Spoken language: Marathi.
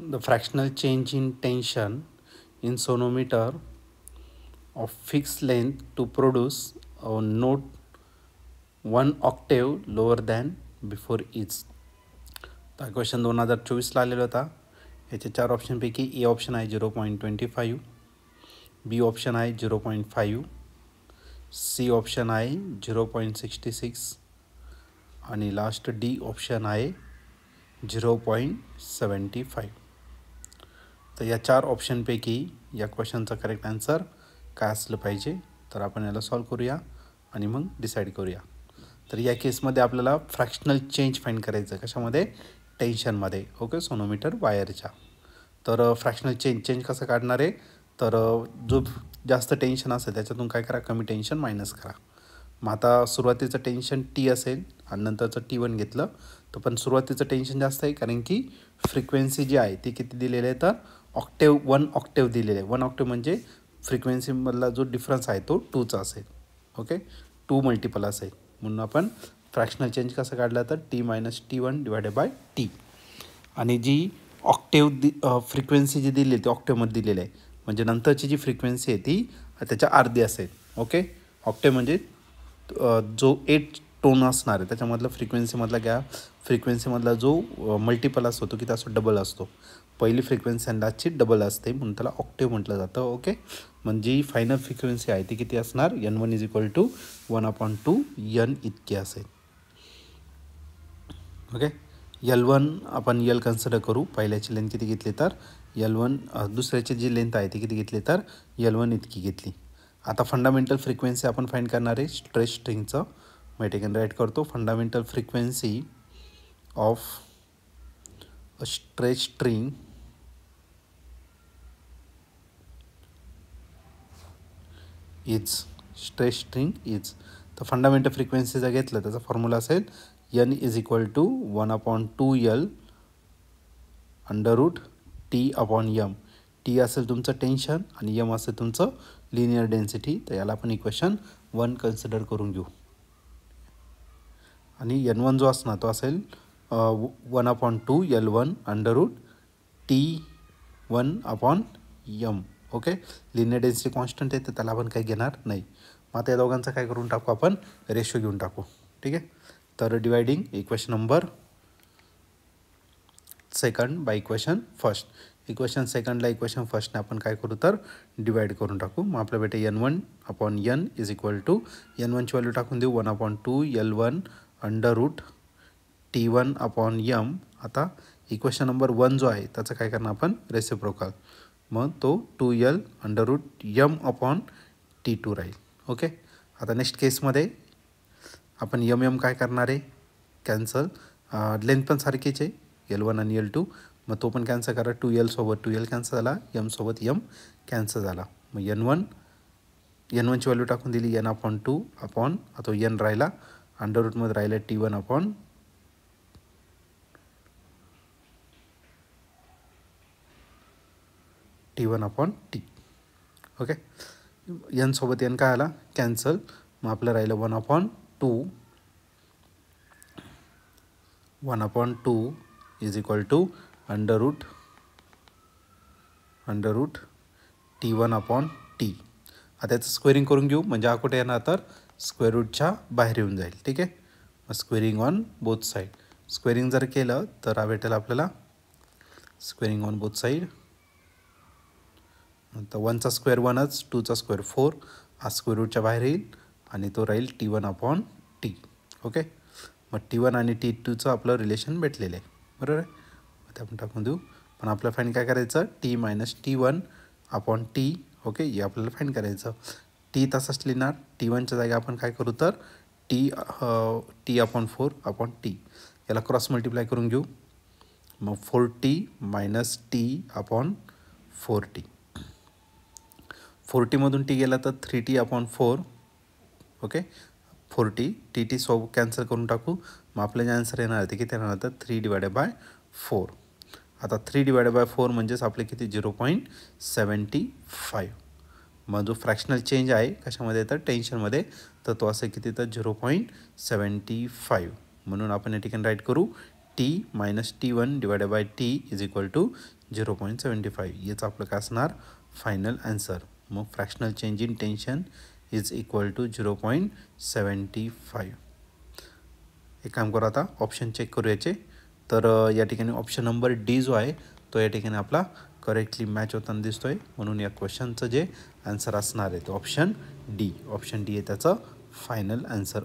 The fractional change in tension in sonometer of fixed length to produce a note 1 octave lower than before is. तर हा क्वेश्चन 2024ला आलेला होता. याचे 4 ऑप्शनपैकी ए ऑप्शन आहे 0.25, बी ऑप्शन आहे 0.5, सी ऑप्शन आहे 0.66 आणि लास्ट डी ऑप्शन आहे 0.75. तर या 4 ऑप्शनपैकी या क्वेश्चनचा करेक्ट आन्सर काय असलं पाहिजे, तर आपण याला सॉल्व करूया आणि मग डिसाईड करूया. तर या केसमध्ये आपल्याला फ्रॅक्शनल चेंज फाईंड करायचं आहे. कशामध्ये? टेन्शनमध्ये. ओके, सोनोमीटर वायरच्या. तर फ्रॅक्शनल चेंज कसं काढणार आहे, तर जो जास्त टेन्शन असेल त्याच्यातून काय करा, कमी टेन्शन मायनस करा. मग आता सुरुवातीचं टेन्शन टी असेल आणि नंतरचं T1 घेतलं तर पण सुरुवातीचं टेन्शन जास्त आहे, कारण की फ्रिक्वेन्सी जी आहे ती किती दिलेली आहे, तर 1 ऑक्टेव दिलेलं आहे. 1 ऑक्टेव म्हणजे फ्रिक्वेन्सीमधला जो डिफरन्स आहे तो 2चा असेल. ओके, 2 मल्टिपल असेल. म्हणून आपण फ्रॅक्शनल चेंज कसं काढला, तर T-T1 डिवायडेड बाय टी. आणि जी ऑक्टेव फ्रिक्वेन्सी जी दिली आहे ती ऑक्टेवमध्ये दिलेली आहे, म्हणजे नंतरची जी फ्रिक्वेन्सी आहे ती त्याच्या अर्धी असेल. ओके, ऑक्टेव म्हणजे जो 8 टोन असणार आहे त्याच्यामधला फ्रिक्वेन्सीमधला जो मल्टिपल असतो तो किती असतो, डबल असतो. पहिली फ्रिक्वेन्सी अंदाजची डबल असते म्हणून त्याला ऑक्टेव म्हटलं जातं. ओके, म्हणजे फायनल फ्रिक्वेन्सी आहे ती किती असणार, N1 = 1/2 N इतकी असेल. ओके, L1 आपण L कन्सिडर करू. पहिल्याची लेंथ किती घेतली, तर L1. दुसऱ्याची जी लेंथ आहे ती किती घेतली, तर L1 इतकी घेतली. आता फंडामेंटल फ्रिक्वेन्सी आपण फाईंड करणार आहे स्ट्रेच स्ट्रिंगचं. मी टेकन राईट करतो. Fundamental frequency of a stretch string is. तर फंडामेंटल फ्रिक्वेन्सी जर घेतलं त्याचा फॉर्म्युला असेल N = 1/2 L √T/M. टी असेल तुमचं टेन्शन आणि M असेल तुमचं लिनियर डेन्सिटी. तर याला आपण इक्वेशन 1 कन्सिडर करून घेऊ. आणि N1 जो असणार तो असेल 1/2 L1 √T1/M. Okay, linear density constant आहे तर त्याला आपण काही घेणार नाही. मग आता या दोघांचा काय करून टाकू, आपण रेशो घेऊन टाकू. ठीक आहे, तर dividing equation number second by equation first. Equation सेकंडला इक्वेशन फर्स्टने आपण काय करू, तर डिवाइड करून टाकू. मग आपल्या भेटे N1/N = N1ची व्हॅल्यू टाकून देऊ 1/2 L1 √T1/M. आता इक्वेशन नंबर 1 जो आहे त्याचं काय करणार आपण, रेसिप्रोकल. मग तो 2L √M/T2 राहील. ओके, आता नेक्स्ट केसमध्ये आपण M काय करणार आहे, कॅन्सल. लेंथ पण सारखीच आहे L1 आणि L2. मग तो पण कॅन्सल करा. 2L सोबत 2L कॅन्सल झाला, M सोबत M कॅन्सल झाला. मग N1ची व्हॅल्यू टाकून दिली N/2 आता N राहिला, अंडररूटमध्ये राहिला T1/T. ओके, N सोबत N काय आला, कॅन्सल. मग आपलं राहिलं 1/2 = √T1/T. आता याचं स्क्वेअरिंग करून घेऊ, म्हणजे हा कुठे येणार, तर स्क्वेअर रूटच्या बाहेर येऊन जाईल. ठीक आहे, मग squaring on both side. Squaring जर केलं तर हा भेटेल आपल्याला स्क्वेअरिंग ऑन बोथ साईड. तर 1चा स्क्वेअर 1च, 2चा स्क्वेअर 4. हा स्क्वेअर रूटच्या बाहेर येईल आणि तो राहील T1/T. ओके, मग T1 आणि T2चं आपलं रिलेशन भेटलेलं आहे, बरोबर आहे. मग ते आपण टाकून देऊ. पण आपल्याला फाईंड काय करायचं, T - T1/T. ओके, हे आपल्याला फाईंड करायचं. टी तसंच लिहिणार. T1च्या जागी आपण काय करू, तर T/4/T. याला क्रॉस मल्टिप्लाय करून घेऊ. मग 4T - T/4T. 4Tमधून T गेला तर 3T/4. ओके, 4T T सोबत कॅन्सल करून टाकू. मग आपलं जे आन्सर येणार आहे ते किती येणार, तर 3/4. आता 3/4 म्हणजेच आपले किती, 0.75. मग जो फ्रॅक्शनल चेंज आहे कशामध्ये, तर टेन्शनमध्ये, तर तो असेल किती, तर 0.75. म्हणून आपण या ठिकाणी राईट करू T minus T1 divided by T is equal to 0.75. याचं आपलं काय असणार फायनल आन्सर. मग fractional change in tension is equal to 0.75. एक काम करू, आता ऑप्शन चेक करू याचे. तर या ठिकाणी ऑप्शन नंबर डी जो आहे तो या ठिकाणी आपला करेक्टली मॅच होताना दिसतोय. म्हणून या क्वेश्चनचं जे आन्सर असणार आहे तो ऑप्शन डी आहे त्याचं फायनल आन्सर.